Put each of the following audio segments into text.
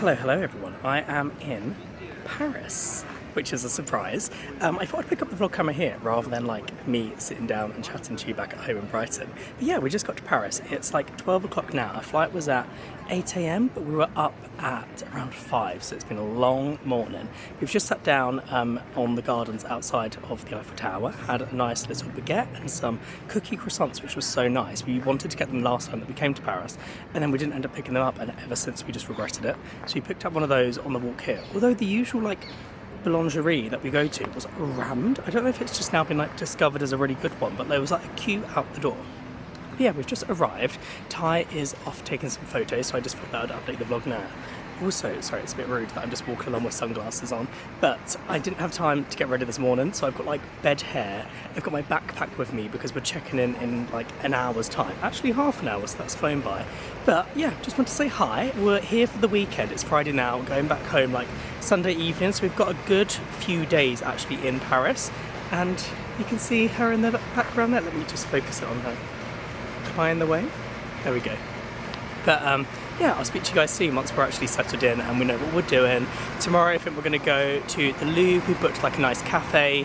Hello everyone. I am in Paris, which is a surprise. I thought I'd pick up the vlog camera here rather than like me sitting down and chatting to you back at home in Brighton. But yeah, we just got to Paris. It's like 12 o'clock now. Our flight was at 8 AM, but we were up at around 5, so it's been a long morning. We've just sat down on the gardens outside of the Eiffel Tower, had a nice little baguette and some cookie croissants, which was so nice. We wanted to get them last time that we came to Paris, and then we didn't end up picking them up, and ever since we just regretted it. So we picked up one of those on the walk here. Although the usual like boulangerie that we go to was rammed. I don't know if it's just now been like discovered as a really good one, but there was like a queue out the door. But yeah, we've just arrived. Ty is off taking some photos, so I just thought that I'd update the vlog now. Also, sorry, it's a bit rude that I'm just walking along with sunglasses on, but I didn't have time to get ready this morning, so I've got like bed hair. I've got my backpack with me because we're checking in like an hour's time. Actually half an hour, so that's flown by. But yeah, just want to say hi. We're here for the weekend. It's Friday now. We're going back home like Sunday evening, so we've got a good few days actually in Paris. And you can see her in the background there. Let me just focus it on her. Am I in the way? There we go. But yeah, I'll speak to you guys soon once we're actually settled in and we know what we're doing. Tomorrow I think we're going to go to the Louvre. We booked like a nice cafe,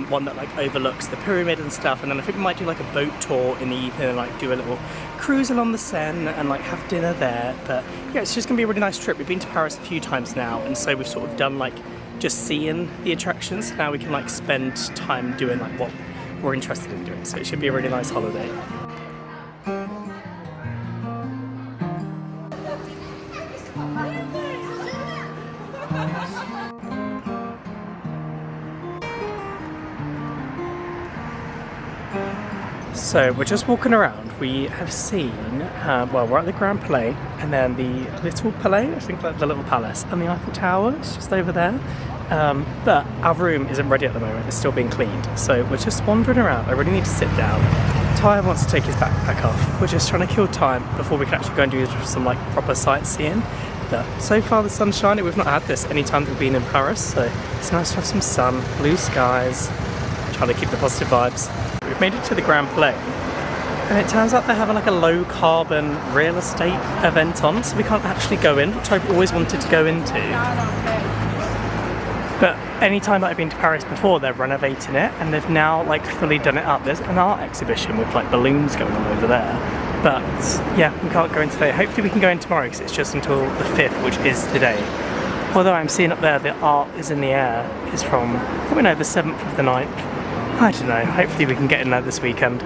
one that like overlooks the pyramid and stuff, and then I think we might do like a boat tour in the evening and like do a little cruise along the Seine and like have dinner there. But yeah, it's just going to be a really nice trip. We've been to Paris a few times now, and so we've sort of done like just seeing the attractions. Now we can like spend time doing like what we're interested in doing, so it should be a really nice holiday. So we're just walking around. We have seen, well, we're at the Grand Palais, and then the Little Palais, I think like the Little Palace, and the Eiffel Tower is just over there. But our room isn't ready at the moment, it's still being cleaned. So we're just wandering around. I really need to sit down. Ty wants to take his backpack off. We're just trying to kill time before we can actually go and do some like proper sightseeing. But so far the sun's shining. We've not had this any time that we've been in Paris, so it's nice to have some sun, blue skies, trying to keep the positive vibes. We've made it to the Grand Palais, and it turns out they're having like a low carbon real estate event on, so we can't actually go in, which I've always wanted to go into. But any time that I've been to Paris before, they're renovating it, and they've now like fully done it up. There's an art exhibition with like balloons going on over there. But yeah, we can't go in today. Hopefully we can go in tomorrow because it's just until the 5th, which is today. Although I'm seeing up there the art is in the air is from, I don't know, the 7th of the 9th. I don't know, hopefully we can get in there this weekend.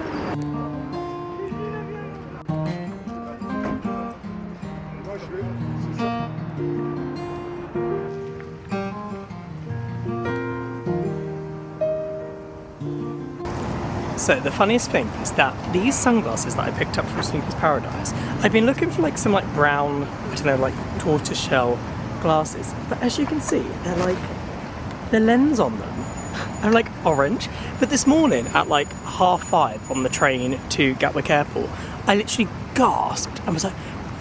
So the funniest thing is that these sunglasses that I picked up from Snoopy's Paradise, I've been looking for like some like brown, I don't know, like tortoiseshell glasses, but as you can see, they're like, the lens on them are like orange. But this morning at like 5:30 on the train to Gatwick Airport, I literally gasped and was like,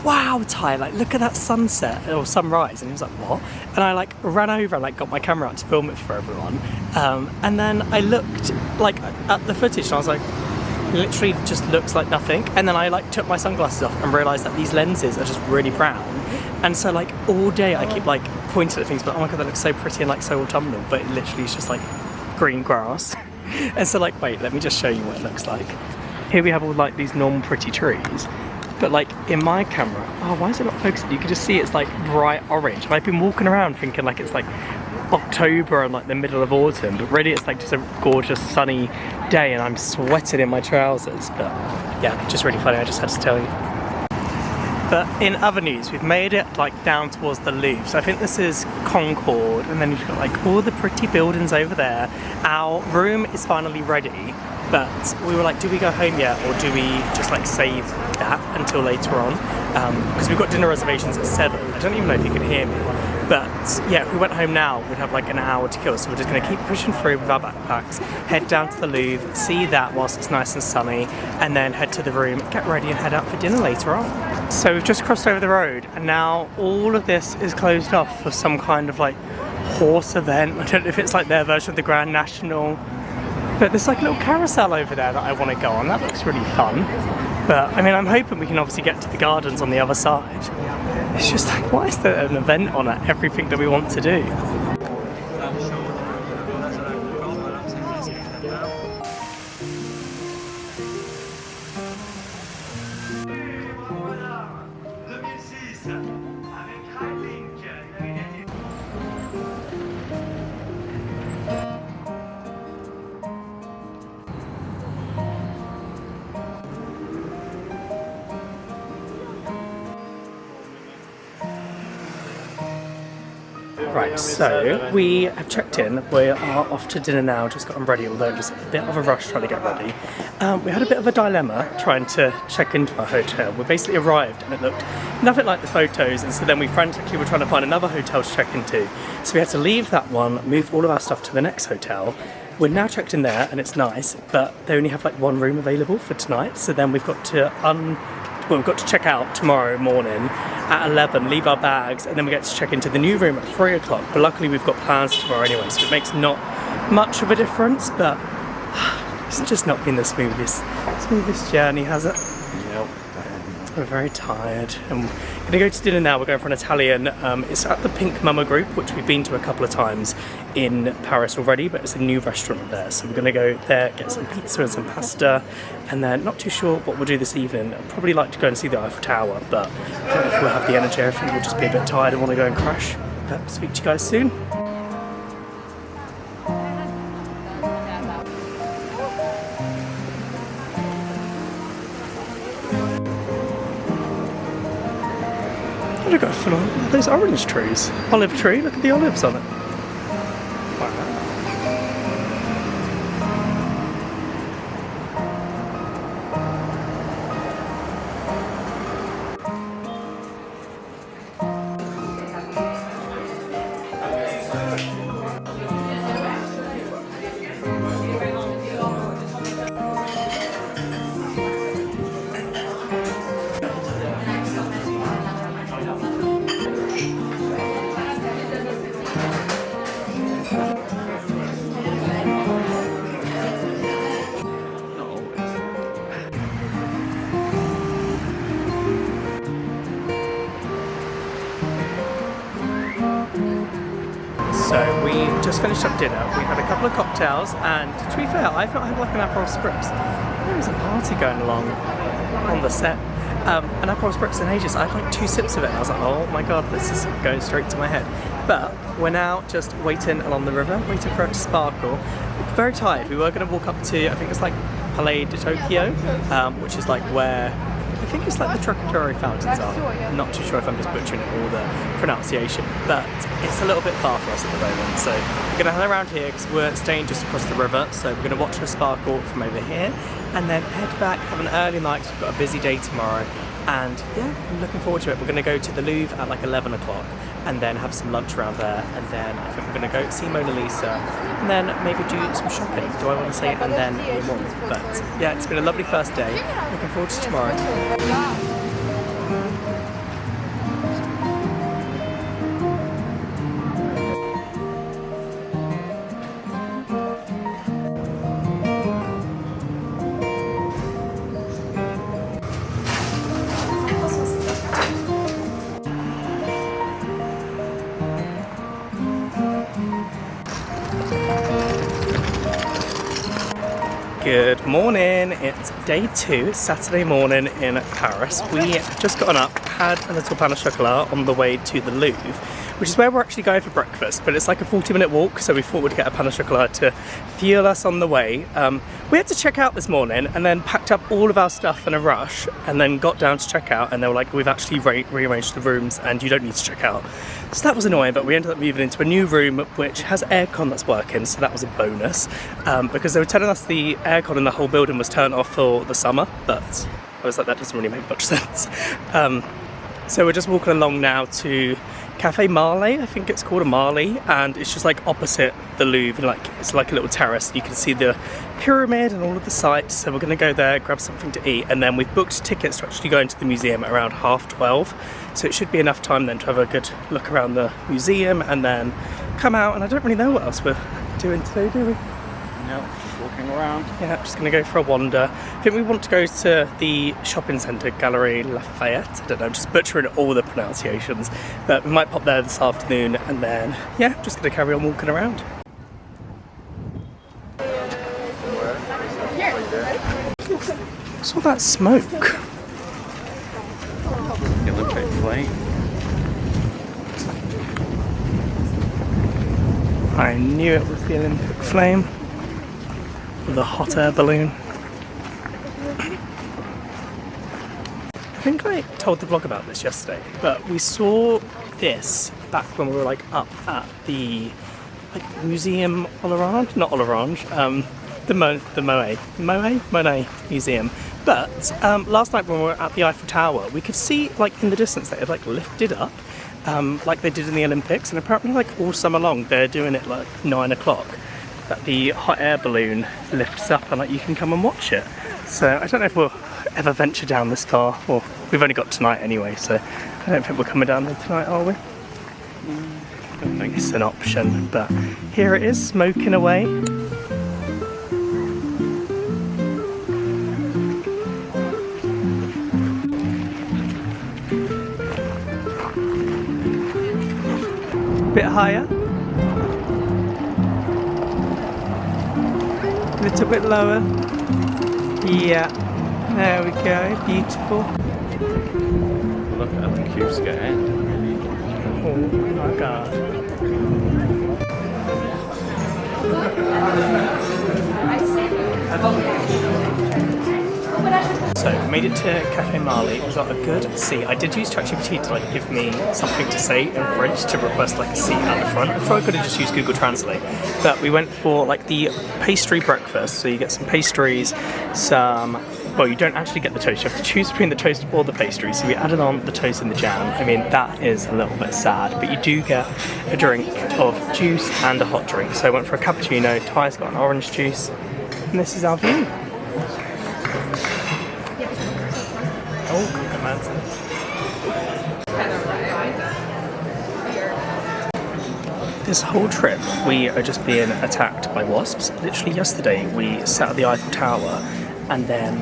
wow, Ty, like look at that sunset or sunrise. And he was like, what? And I like ran over and like got my camera out to film it for everyone. And then I looked like at the footage and I was like, literally just looks like nothing. And then I like took my sunglasses off and realised that these lenses are just really brown. And so like all day I keep like pointing at things, but oh my god, that looks so pretty and like so autumnal, but it literally is just like green grass. And so like, wait, let me just show you what it looks like. Here we have all like these normal pretty trees, but like in my camera, oh, why is it not focusing? You can just see it's like bright orange. And I've been walking around thinking like it's like October and like the middle of autumn, but really it's like just a gorgeous sunny day and I'm sweating in my trousers. But yeah, just really funny, I just had to tell you. But in other news, we've made it like down towards the Louvre. So I think this is Concorde, and then you've got like all the pretty buildings over there. Our room is finally ready, but we were like, do we go home yet, or do we just like save that until later on? Because we've got dinner reservations at 7. I don't even know if you can hear me. But yeah, if we went home now, we'd have like an hour to kill. So we're just going to keep pushing through with our backpacks, head down to the Louvre, see that whilst it's nice and sunny, and then head to the room, get ready and head out for dinner later on. So we've just crossed over the road, and now all of this is closed off for some kind of like horse event. I don't know if it's like their version of the Grand National, but there's like a little carousel over there that I want to go on. That looks really fun. But I mean, I'm hoping we can obviously get to the gardens on the other side. It's just like, why is there an event on at everything that we want to do? Right, so we have checked in, we are off to dinner now, just gotten ready, although it was a bit of a rush trying to get ready. We had a bit of a dilemma trying to check into our hotel. We basically arrived and it looked nothing like the photos, and so then we frantically were trying to find another hotel to check into. So we had to leave that one, move all of our stuff to the next hotel. We're now checked in there and it's nice, but they only have like one room available for tonight, so then we've got to we've got to check out tomorrow morning at 11, leave our bags, and then we get to check into the new room at 3 o'clock. But luckily we've got plans tomorrow anyway, so it makes not much of a difference, but it's just not been the smoothest journey, has it? Nope. We're very tired. And we're going to go to dinner now. We're going for an Italian. It's at the Pink Mama Group, which we've been to a couple of times in Paris already, but it's a new restaurant there. So we're going to go there, get some pizza and some pasta, and then not too sure what we'll do this evening. I'd probably like to go and see the Eiffel Tower, but I don't know if we'll have the energy. I think we'll just be a bit tired and want to go and crash. But speak to you guys soon. I've got full on those orange trees. Olive tree, look at the olives on it. Wow. So we just finished up dinner, we had a couple of cocktails, and to be fair, I've not had like an Aperol Spritz. There was a party going along on the set. An Aperol Spritz in ages. I had like 2 sips of it and I was like, oh my god, this is going straight to my head. But we're now just waiting along the river, waiting for it to sparkle. We're very tired. We were going to walk up to, I think it's like Palais de Tokyo, which is like where I think it's like the Trocadero fountains are. I'm not too sure if I'm just butchering it or the pronunciation, but it's a little bit far for us at the moment. So we're going to hang around here because we're staying just across the river. So we're going to watch the sparkle from over here and then head back, have an early night because we've got a busy day tomorrow. And yeah, I'm looking forward to it. We're going to go to the Louvre at like 11 o'clock and then have some lunch around there, and then I think we're going to go see Mona Lisa and then maybe do some shopping. Do I want to say and then anymore? But yeah, it's been a lovely first day. Looking forward to tomorrow. Good morning, it's day 2, Saturday morning in Paris. We have just gotten up, had a little pain au chocolat on the way to the Louvre, which is where we're actually going for breakfast, but it's like a 40-minute walk, so we thought we'd get a pain au chocolat to fuel us on the way. We had to check out this morning and then packed up all of our stuff in a rush and then got down to check out and they were like, we've actually rearranged the rooms and you don't need to check out. So that was annoying, but we ended up moving into a new room which has aircon that's working, so that was a bonus, because they were telling us the aircon in the whole building was turned off for the summer, but I was like, that doesn't really make much sense. So we're just walking along now to Cafe Marley, I think it's called, a Marley, and it's just like opposite the Louvre, like it's like a little terrace. You can see the pyramid and all of the sights, so we're going to go there, grab something to eat, and then we've booked tickets to actually go into the museum at around 12:30, so it should be enough time then to have a good look around the museum and then come out, and I don't really know what else we're doing today, do we? No, just walking looking around. Yeah, just going to go for a wander. I think we want to go to the shopping centre, Galerie Lafayette. I don't know, I'm just butchering all the pronunciations. But we might pop there this afternoon and then, yeah, just going to carry on walking around. What's all that smoke? The Olympic flame. I knew it was the Olympic flame. The hot air balloon. I think I told the vlog about this yesterday, but we saw this back when we were like up at the museum Orange, not Orange, the Monet Museum. But last night when we were at the Eiffel Tower, we could see like in the distance that it like lifted up, like they did in the Olympics, and apparently like all summer long they're doing it like 9 o'clock. That the hot air balloon lifts up and like you can come and watch it. So I don't know if we'll ever venture down this far. Well, we've only got tonight anyway, so I don't think we're coming down there tonight, are we? I don't think It's an option, but here it is, smoking away. Bit higher. A little bit lower. Yeah. There we go. Beautiful. Look at how the cubes get in. Oh my god. So, made it to Cafe Marley. We got a good seat. I did use ChatGPT to like give me something to say in French to request like a seat at the front. I'm sure I could have just used Google Translate. But we went for like the pastry breakfast. So you get some pastries, well, you don't actually get the toast. You have to choose between the toast or the pastry. So we added on the toast and the jam. I mean, that is a little bit sad, but you do get a drink of juice and a hot drink. So I went for a cappuccino. Ty's got an orange juice, and this is our view. Oh, this whole trip, we are just being attacked by wasps. Literally yesterday, we sat at the Eiffel Tower, and then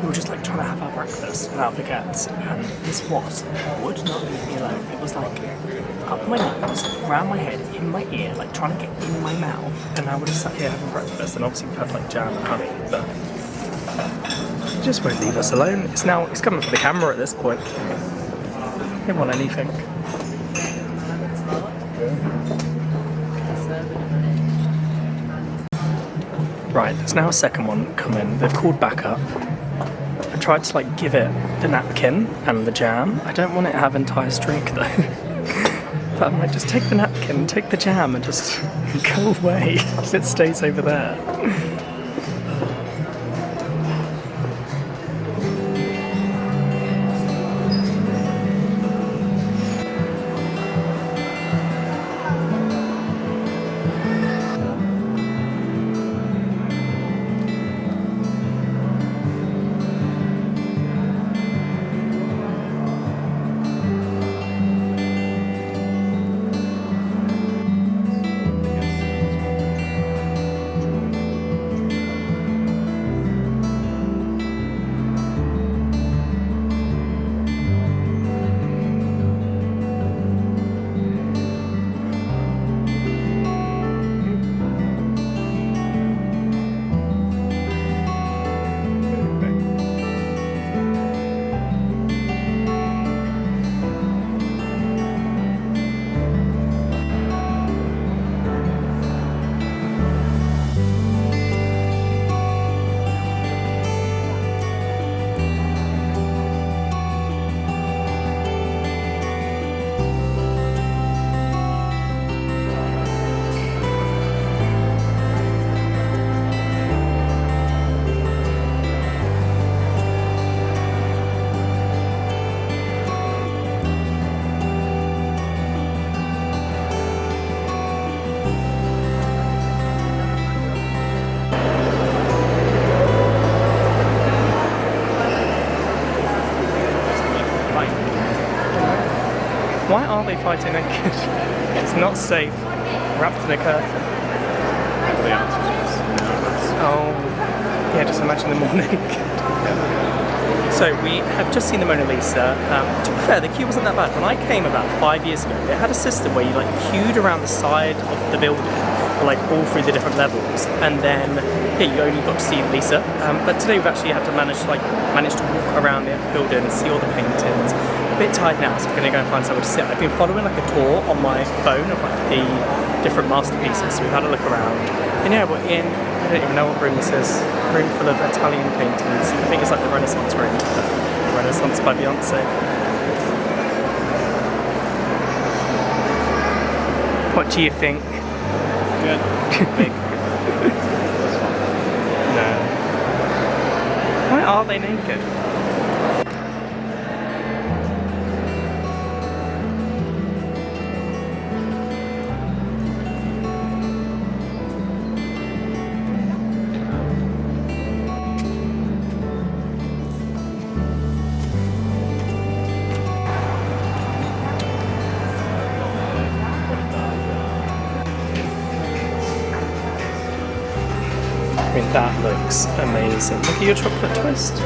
we were just like trying to have our breakfast with our baguettes, and this wasp would not leave me alone. It was like up my nose, around my head, in my ear, like trying to get in my mouth, and I would have sat here having breakfast, and obviously we've had like jam and honey, but it just won't leave us alone. It's coming for the camera at this point. They don't want anything. Right, there's now a second one coming. They've called back up. I tried to like give it the napkin and the jam. I don't want it to have entire drink though. But I might just take the napkin, take the jam and just go away if it stays over there. Why are they fighting naked? It's not safe. Wrapped in a curtain. The answer is Oh, yeah, just imagine them all naked. So we have just seen the Mona Lisa. To be fair, the queue wasn't that bad. When I came about 5 years ago, they had a system where you like queued around the side of the building, like all through the different levels, and then yeah, you only got to see Lisa. But today we've actually had to manage to walk around the building, see all the paintings. A bit tired now, so we're going to go and find somewhere to sit. I've been following like a tour on my phone of like the different masterpieces, so we've had a look around. And yeah, we're in, I don't even know what room this is, a room full of Italian paintings. I think it's like the Renaissance room, the Renaissance by Beyonce. What do you think? Good. Big. No. Why are they naked? I mean, that looks amazing. Look at your chocolate twist. Oh,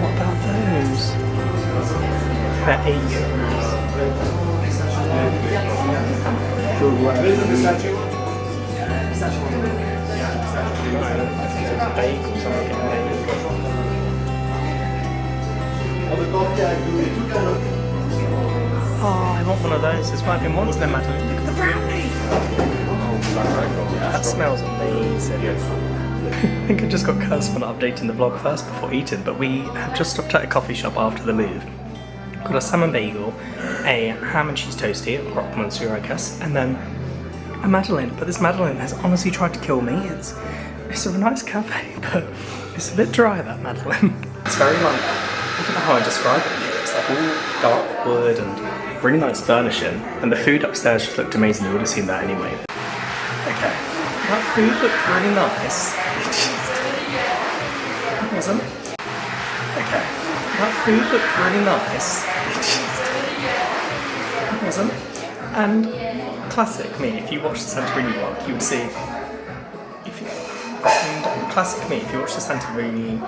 what about those? They're €8. Oh, I want one of those. It's what I've been wanting them, Madeline. Look at the brownie. That smells amazing. I think I just got cursed for not updating the vlog first before eating, but we have just stopped at a coffee shop after the Louvre. Got a salmon bagel, a ham and cheese toastie, or croque monsieur I guess, and then a madeleine. But this madeleine has honestly tried to kill me. It's a nice cafe, but it's a bit dry, that madeleine. It's very like, I don't know how I describe it. It's like all dark wood and really nice furnishing, and the food upstairs just looked amazing. You would have seen that anyway. Okay, that food looked really nice. It wasn't. Okay, that food looked really nice. It wasn't. And classic me, if you watch the Santorini vlog, you would see. Classic me, if you watch the Santorini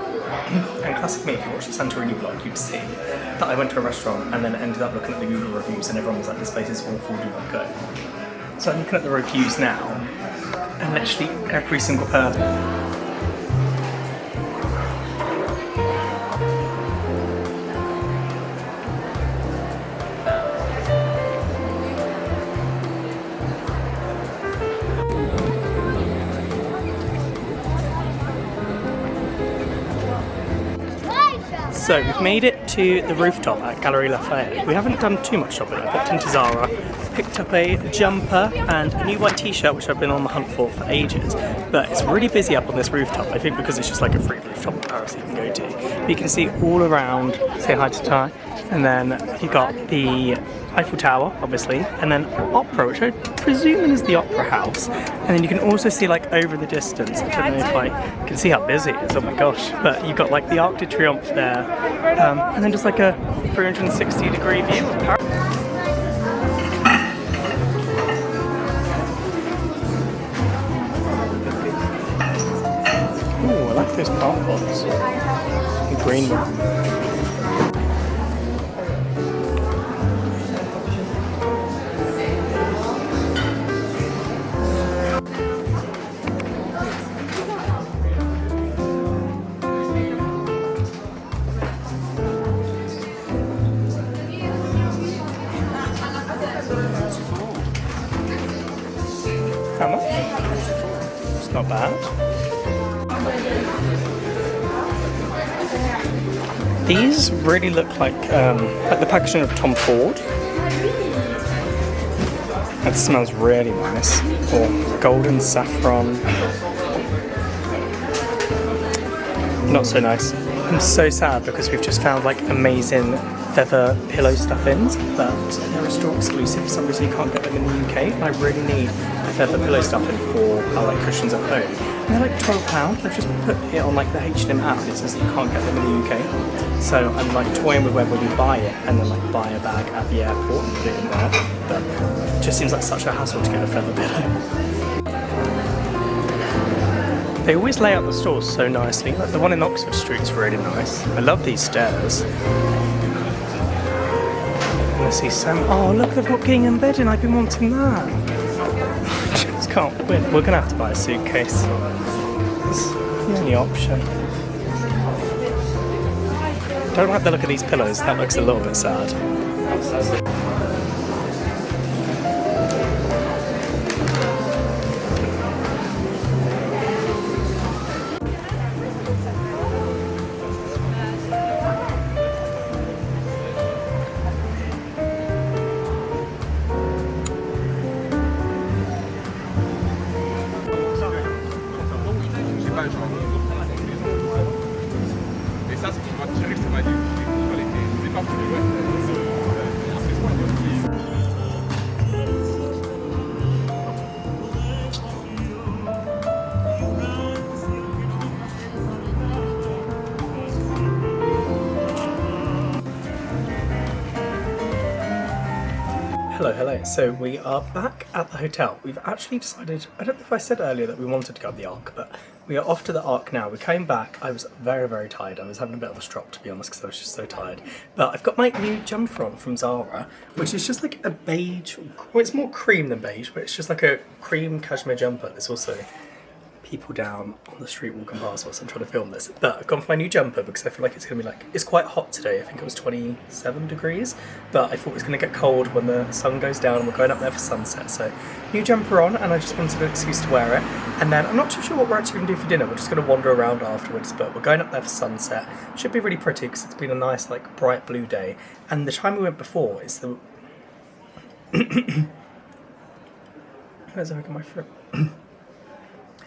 vlog, you'd see that I went to a restaurant and then ended up looking at the Google reviews and everyone was like, this place is awful, do not go. So I'm looking at the reviews now, and literally every single person. So we've made it to the rooftop at Gallery Lafayette. We haven't done too much shopping. I popped into Zara, picked up a jumper and a new white t-shirt which I've been on the hunt for ages. But it's really busy up on this rooftop, I think because it's just like a free rooftop in Paris you can go to. But you can see all around, say hi to Ty, and then you got the Eiffel Tower, obviously, and then Opera, which I presume is the Opera House. And then you can also see like over the distance, I don't know if you can see how busy it is, oh my gosh, but you've got like the Arc de Triomphe there, and then just like a 360-degree view of Paris. Ooh, I like those park pots, the green one. How much? It's not bad. These really look like the packaging of Tom Ford. That smells really nice. Or golden saffron. Not so nice. I'm so sad because we've just found like amazing feather pillow stuffings, but they're a store exclusive. For some reason you can't get them in the UK. And I really need a feather pillow stuffing for our like cushions at home. And they're like £12. They've just put it on like the H&M app. It says you can't get them in the UK. So I'm like toying with whether we buy it and then like buy a bag at the airport and put it in there. But it just seems like such a hassle to get a feather pillow. They always lay out the stores so nicely. Like the one in Oxford Street's really nice. I love these stairs. I see Sam. Oh, look, they've got King and Bedding. I've been wanting that. I just can't win. We're gonna have to buy a suitcase. It's the only option. Don't like the look of these pillows. That looks a little bit sad. Et ça, c'est pour attirer extrêmement les qualités. C'est pas pour les Hello, hello. So we are back at the hotel. We've actually decided, I don't know if I said earlier that we wanted to go to the Arc, but we are off to the Arc now. We came back, I was very, very tired. I was having a bit of a strop, to be honest, because I was just so tired. But I've got my new jumper on from Zara, which is just like a beige, well, it's more cream than beige, but it's just like a cream cashmere jumper. There's also people down on the street walking past whilst I'm trying to film this. But I've gone for my new jumper because I feel like it's going to be like, it's quite hot today. I think it was 27 degrees, but I thought it was going to get cold when the sun goes down and we're going up there for sunset. So new jumper on, and I just wanted an excuse to wear it. And then I'm not too sure what we're actually going to do for dinner. We're just going to wander around afterwards, but we're going up there for sunset. Should be really pretty because it's been a nice like bright blue day. And the time we went before is the... Where's my throat?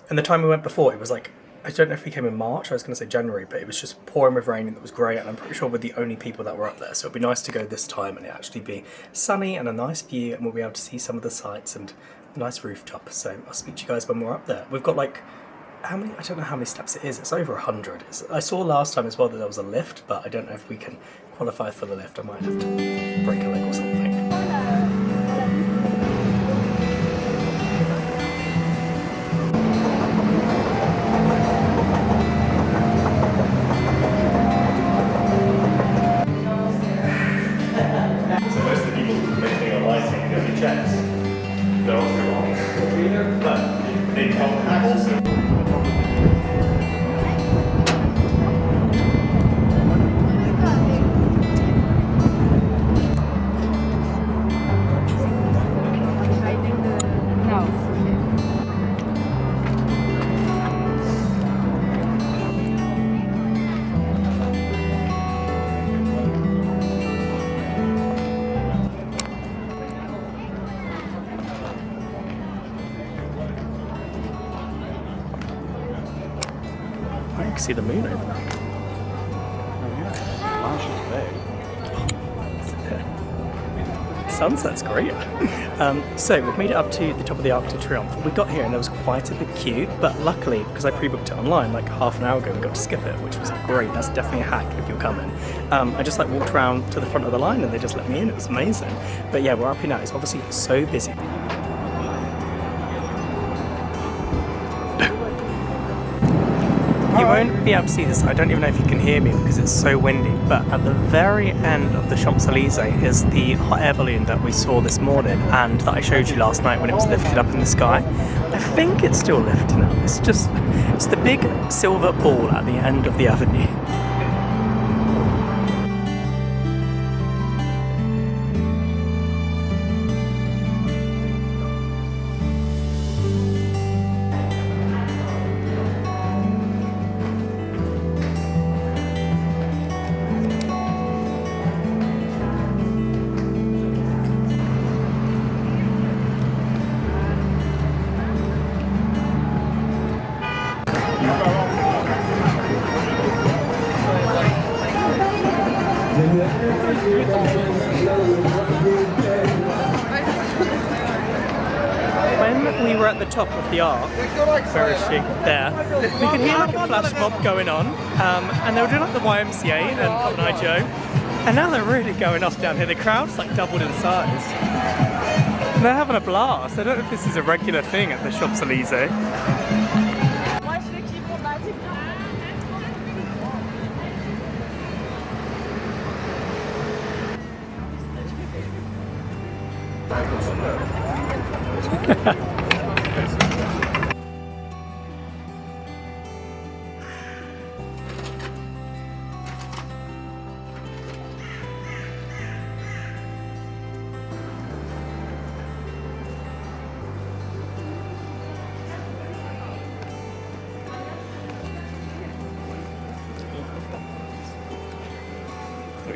And the time we went before, it was like, I don't know if we came in March, I was going to say January, but it was just pouring with rain and it was great, and I'm pretty sure we're the only people that were up there, so it'd be nice to go this time and it actually be sunny and a nice view, and we'll be able to see some of the sights and a nice rooftop. So I'll speak to you guys when we're up there. We've got like, how many, I don't know how many steps it is, it's over 100. I saw last time as well that there was a lift, but I don't know if we can qualify for the lift. I might have to break a leg or something. I can see the moon over there. Sunset's great. So we've made it up to the top of the Arc de Triomphe. We got here and there was quite a big queue, but luckily, because I pre-booked it online like half an hour ago, we got to skip it, which was great. That's definitely a hack if you're coming. I just like walked around to the front of the line and they just let me in. It was amazing. But yeah, we're up here now. It's obviously so busy. You won't be able to see this, I don't even know if you can hear me because it's so windy, but at the very end of the Champs-Elysees is the hot air balloon that we saw this morning and that I showed you last night when it was lifted up in the sky. I think it's still lifting up. It's the big silver ball at the end of the avenue. When we were at the top of the Arc, where is she? There. We could hear like a flash mob going on, and they were doing like the YMCA and Cotton Eye Joe, and now they're really going off down here. The crowd's like doubled in size. And they're having a blast. I don't know if this is a regular thing at the Champs-Elysees. What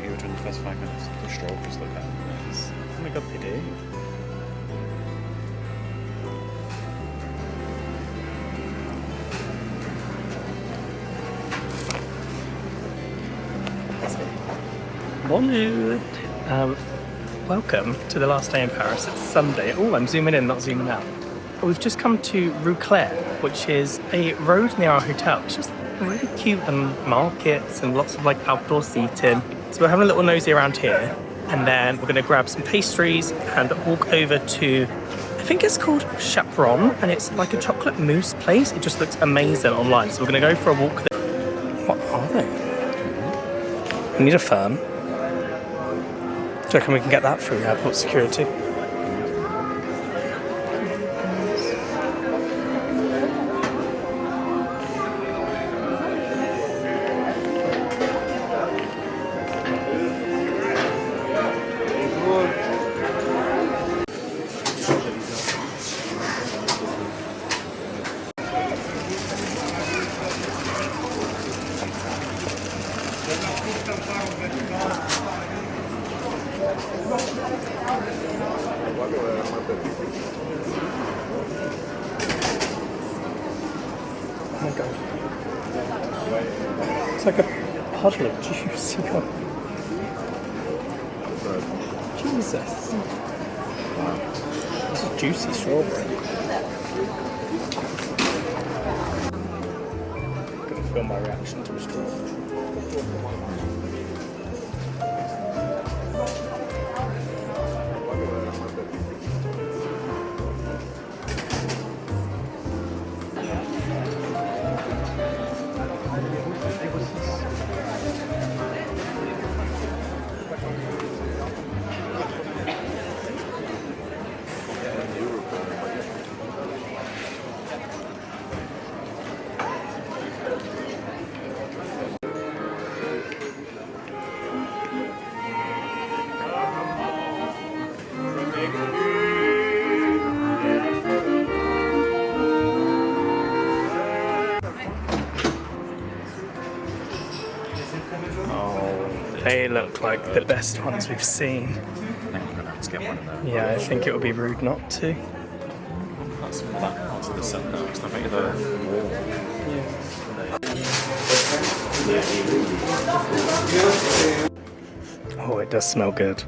you were doing the first 5 minutes? The strawberries look at nice. Oh my god, they do. Bonjour. Welcome to the last day in Paris. It's Sunday. Oh, I'm zooming in, not zooming out. We've just come to Rue Claire, which is a road near our hotel. It's just really cute and markets and lots of like outdoor seating. So we're having a little nosy around here, and then we're going to grab some pastries and walk over to, I think it's called Chaperon, and it's like a chocolate mousse place. It just looks amazing online. So we're going to go for a walk there. What are they? We need a fan. Do you reckon we can get that through airport security? Oh my god. It's like a puddle of juice. Jesus. This is juicy strawberry. I'm gonna film my reaction to a strawberry. They look like the best ones we've seen. I think I'm gonna have to get one of them. Yeah, I think it would be rude not to. That's that to the centre, because I think they're warm. Oh, it does smell good.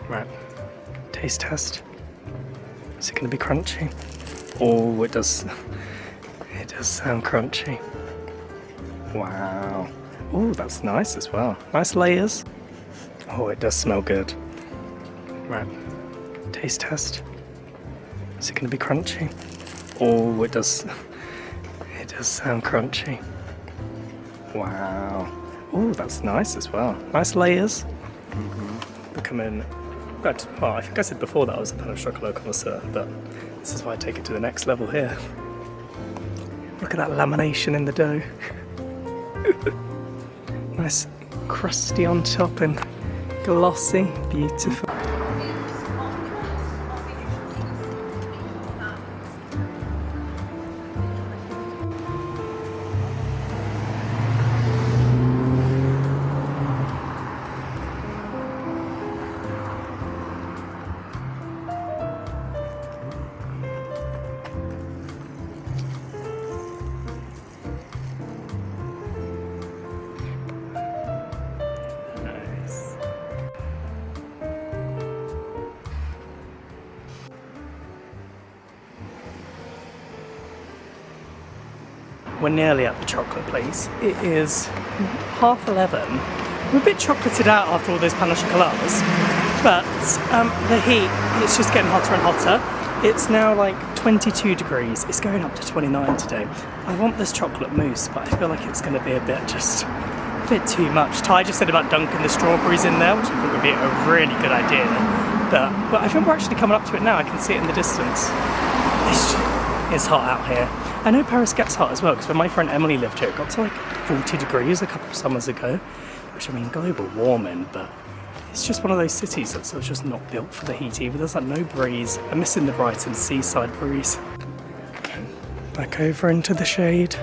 Right, taste test. Is it going to be crunchy? Oh, it does. It does sound crunchy. Wow. Oh, that's nice as well. Nice layers. Oh, it does smell good. Right, taste test. Is it going to be crunchy? Oh, it does. It does sound crunchy. Wow. Oh, that's nice as well. Nice layers. Becoming. Well, I think I said before that I was a pan of chocolate connoisseur, but this is why I take it to the next level here. Look at that lamination in the dough. Nice crusty on top and glossy, beautiful. We're nearly at the chocolate place. It is 11:30. We're a bit chocolated out after all those pan au chocolats, but the heat, it's just getting hotter and hotter. It's now like 22 degrees. It's going up to 29 today. I want this chocolate mousse, but I feel like it's going to be a bit too much. Ty just said about dunking the strawberries in there, which I think would be a really good idea. But I think we're actually coming up to it now. I can see it in the distance. It's hot out here. I know Paris gets hot as well, because when my friend Emily lived here, it got to like 40 degrees a couple of summers ago, which I mean, global warming, but it's just one of those cities that's sort of just not built for the heat either. There's like no breeze. I'm missing the Brighton seaside breeze. Back over into the shade.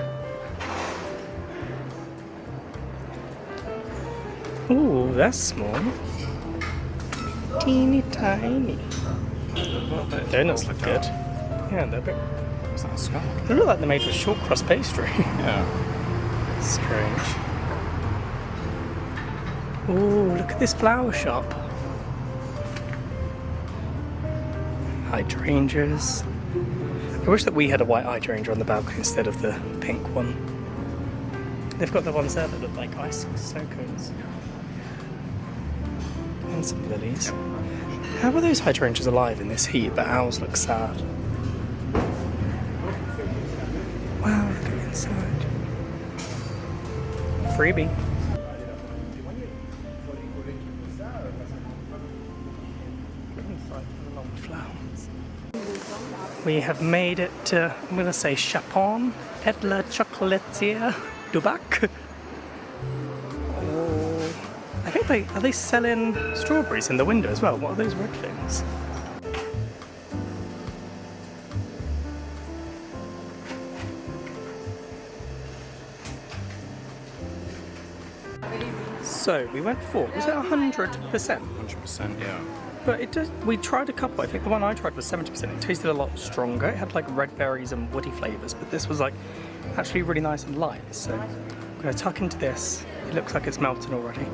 Ooh, that's small. Teeny tiny. Donuts look good. Yeah, they're a bit. Is that a scone? They look like they're made with short crust pastry. Yeah. Strange. Ooh, look at this flower shop. Hydrangeas. I wish that we had a white hydrangea on the balcony instead of the pink one. They've got the ones there that look like ice snow cones. And some lilies. How are those hydrangeas alive in this heat, but ours look sad? Wow, look at inside. Freebie. We have made it to, I'm going to say, Chapon et la Chocolatier du Bac. Oh, I think are they selling strawberries in the window as well? What are those red things? So we went for, was it 100%? 100%, yeah. But it does. We tried a couple. I think the one I tried was 70%. It tasted a lot stronger. It had like red berries and woody flavours, but this was like actually really nice and light. So I'm going to tuck into this. It looks like it's melting already.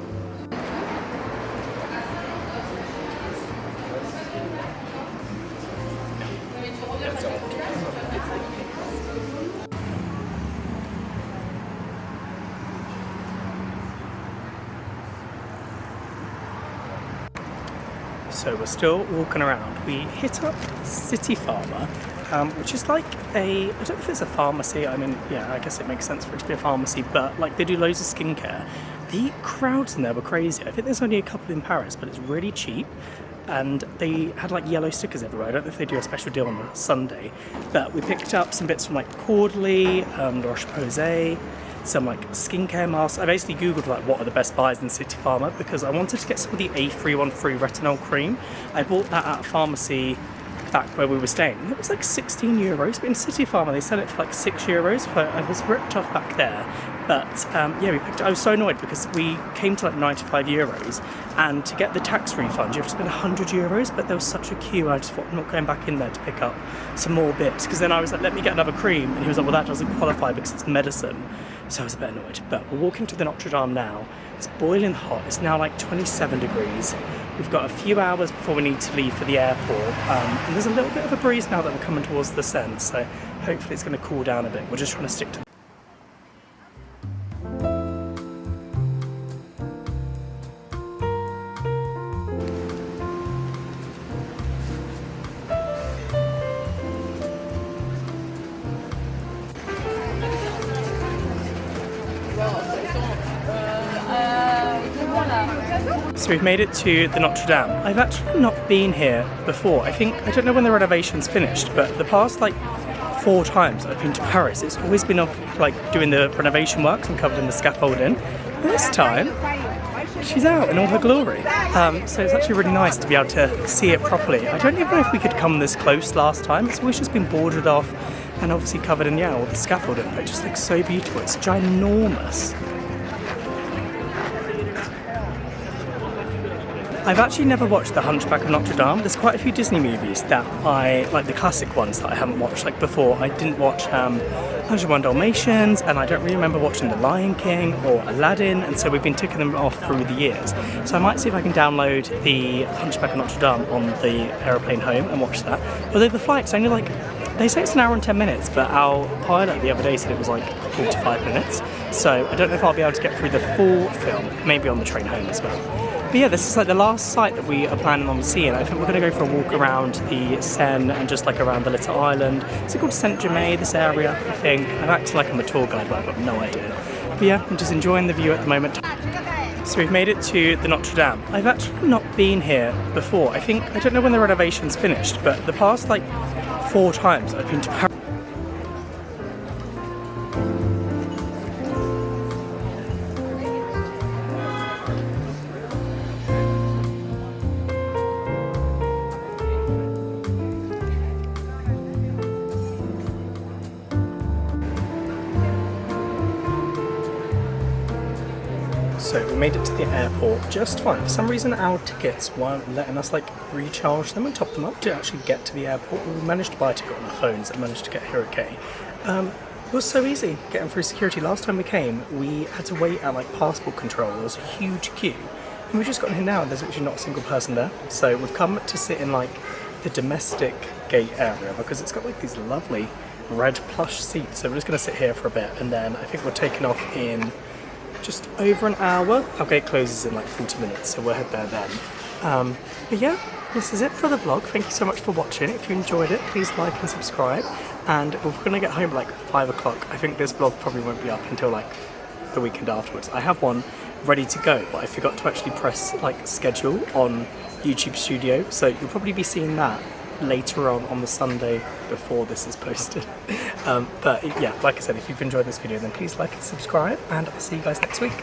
So we're still walking around. We hit up City Pharma, which is like I don't know if it's a pharmacy. I mean, yeah, I guess it makes sense for it to be a pharmacy, but like they do loads of skincare. The crowds in there were crazy. I think there's only a couple in Paris, but it's really cheap. And they had like yellow stickers everywhere. I don't know if they do a special deal on a Sunday, but we picked up some bits from like Caudalie, La Roche-Posay, some like skincare masks. I basically googled like what are the best buys in City Pharma because I wanted to get some of the A313 retinol cream. I bought that at a pharmacy back where we were staying and it was like 16 euros, but in City Pharma they sell it for like 6 euros. So I was ripped off back there, but yeah, we picked it. I was so annoyed because we came to like 95 euros and to get the tax refund you have to spend 100 euros, but there was such a queue. I just thought I'm not going back in there to pick up some more bits because then I was like, let me get another cream, and he was like, well, that doesn't qualify because it's medicine. So I was a bit annoyed, but we're walking to the Notre Dame now. It's boiling hot. It's now like 27 degrees. We've got a few hours before we need to leave for the airport, and there's a little bit of a breeze now that we're coming towards the Seine, so hopefully it's going to cool down a bit. We're just trying to stick to So we've made it to the Notre Dame. I've actually not been here before. I don't know when the renovation's finished, but the past like 4 times I've been to Paris, it's always been of like doing the renovation works and covered in the scaffolding. And this time, she's out in all her glory. So it's actually really nice to be able to see it properly. I don't even know if we could come this close last time. It's always just been boarded off and obviously covered in, yeah, all the scaffolding, but it just looks so beautiful. It's ginormous. I've actually never watched The Hunchback of Notre Dame. There's quite a few Disney movies that I, like the classic ones that I haven't watched. Like before, I didn't watch 101 Dalmatians, and I don't really remember watching The Lion King or Aladdin, and so we've been ticking them off through the years. So I might see if I can download The Hunchback of Notre Dame on the aeroplane home and watch that. Although the flight's only like, they say it's an hour and 10 minutes, but our pilot the other day said it was like 45 minutes. So I don't know if I'll be able to get through the full film, maybe on the train home as well. But yeah, this is like the last site that we are planning on seeing. I think we're going to go for a walk around the Seine and just like around the little island. Is it called Saint-Germain, this area, I think? I'm acting like I'm a tour guide, but I've got no idea. But yeah, I'm just enjoying the view at the moment. So we've made it to the Notre Dame. I've actually not been here before. I don't know when the renovation's finished, but the past like 4 times I've been to Paris. So we made it to the airport just fine. For some reason our tickets weren't letting us like recharge them and top them up to actually get to the airport. We managed to buy a ticket on our phones and managed to get here okay. It was so easy getting through security. Last time we came, we had to wait at like passport control. There was a huge queue. And we've just gotten here now and there's actually not a single person there. So we've come to sit in like the domestic gate area because it's got like these lovely red plush seats. So we're just going to sit here for a bit and then I think we're taking off in just over an hour. Our gate closes in like 40 minutes, so we'll head there then. But yeah, this is it for the vlog. Thank you so much for watching. If you enjoyed it, please like and subscribe. And we're gonna get home at like 5 o'clock. I think this vlog probably won't be up until like the weekend afterwards. I have one ready to go, but I forgot to actually press like schedule on YouTube Studio, so you'll probably be seeing that later on the Sunday before this is posted. But yeah, like I said, if you've enjoyed this video then please like and subscribe and I'll see you guys next week.